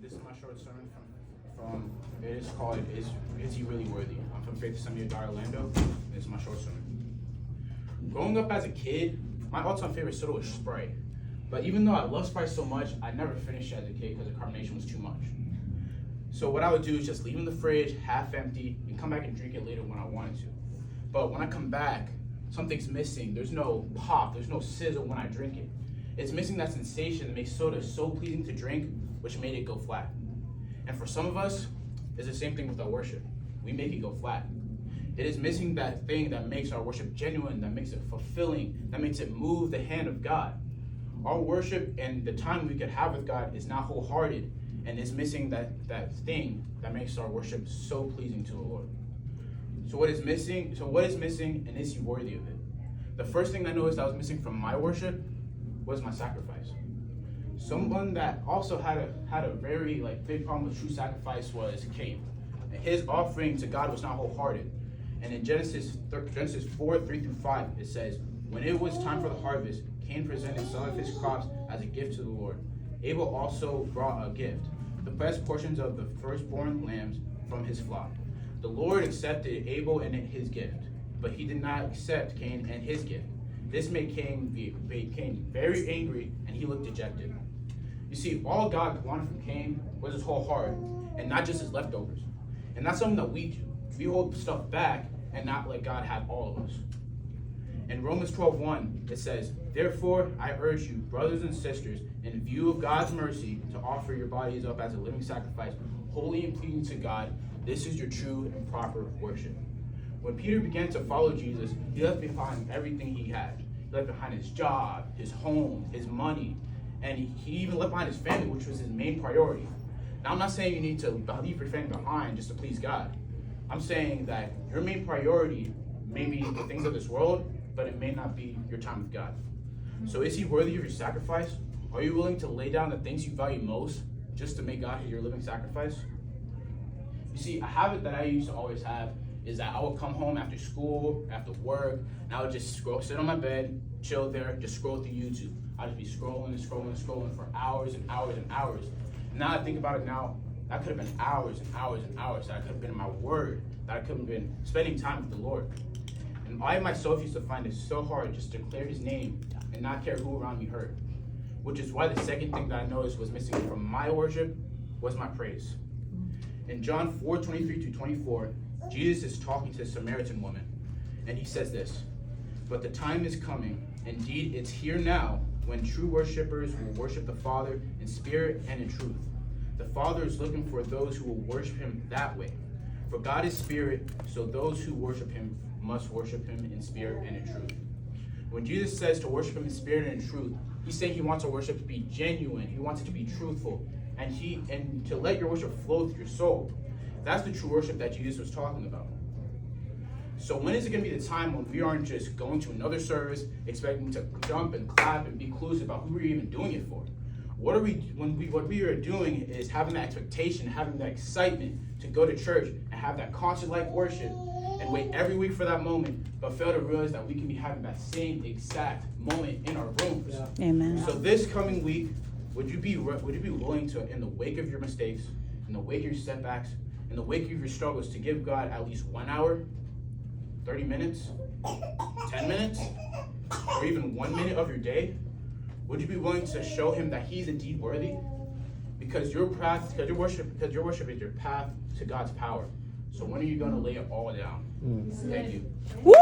This is my short sermon from it is called Is He Really Worthy? I'm from Faith Assembly of God Orlando. This is my short sermon. Growing up as a kid, my all-time favorite soda was Sprite. But even though I love Sprite so much, I never finished it as a kid because the carbonation was too much. So what I would do is just leave it in the fridge, half empty, and come back and drink it later when I wanted to. But when I come back, something's missing. There's no pop, there's no sizzle when I drink it. It's missing that sensation that makes soda so pleasing to drink, which made it go flat. And for some of us, it's the same thing with our worship. We make it go flat. It is missing that thing that makes our worship genuine, that makes it fulfilling, that makes it move the hand of God. Our worship and the time we could have with God is not wholehearted, and it's missing that thing that makes our worship so pleasing to the Lord. So what is missing, and is He worthy of it? The first thing I noticed that was missing from my worship was my sacrifice. Someone that also had a very big problem with true sacrifice was Cain. And his offering to God was not wholehearted. And in Genesis 4, 3-5, it says, when it was time for the harvest, Cain presented some of his crops as a gift to the Lord. Abel also brought a gift, the best portions of the firstborn lambs from his flock. The Lord accepted Abel and his gift, but he did not accept Cain and his gift. This made Cain very angry, and he looked dejected. You see, all God wanted from Cain was his whole heart, and not just his leftovers. And that's something that we do. We hold stuff back and not let God have all of us. In Romans 12:1, it says, therefore, I urge you, brothers and sisters, in view of God's mercy, to offer your bodies up as a living sacrifice, holy and pleasing to God. This is your true and proper worship. When Peter began to follow Jesus, he left behind everything he had. He left behind his job, his home, his money, and he even left behind his family, which was his main priority. Now, I'm not saying you need to leave your family behind just to please God. I'm saying that your main priority may be the things of this world, but it may not be your time with God. So is He worthy of your sacrifice? Are you willing to lay down the things you value most just to make God your living sacrifice? You see, a habit that I used to always have is that I would come home after school, after work, and I would just sit on my bed, chill there, just scroll through YouTube. I'd just be scrolling for hours and hours and hours. And now I think about it now, that could have been hours and hours and hours that I could have been in my word, that I could have been spending time with the Lord. And I myself used to find it so hard just to declare His name and not care who around me heard. Which is why the second thing that I noticed was missing from my worship was my praise. In John 4:23-24, Jesus is talking to a Samaritan woman, and He says this, but the time is coming, indeed it's here now, when true worshipers will worship the Father in spirit and in truth. The Father is looking for those who will worship Him that way. For God is spirit, so those who worship Him must worship Him in spirit and in truth. When Jesus says to worship Him in spirit and in truth, He's saying He wants our worship to be genuine. He wants it to be truthful, and to let your worship flow through your soul. That's the true worship that Jesus was talking about. So when is it going to be the time when we aren't just going to another service, expecting to jump and clap and be clueless about who we're even doing it for? What we are doing is having that expectation, having that excitement to go to church and have that concert-like worship and wait every week for that moment, but fail to realize that we can be having that same exact moment in our rooms. Yeah. Amen. So this coming week, would you be willing to, in the wake of your mistakes, in the wake of your setbacks, in the wake of your struggles, to give God at least 1 hour, 30 minutes, 10 minutes, or even 1 minute of your day? Would you be willing to show Him that He's indeed worthy? Because your worship is your path to God's power. So when are you going to lay it all down? Thank you. Woo!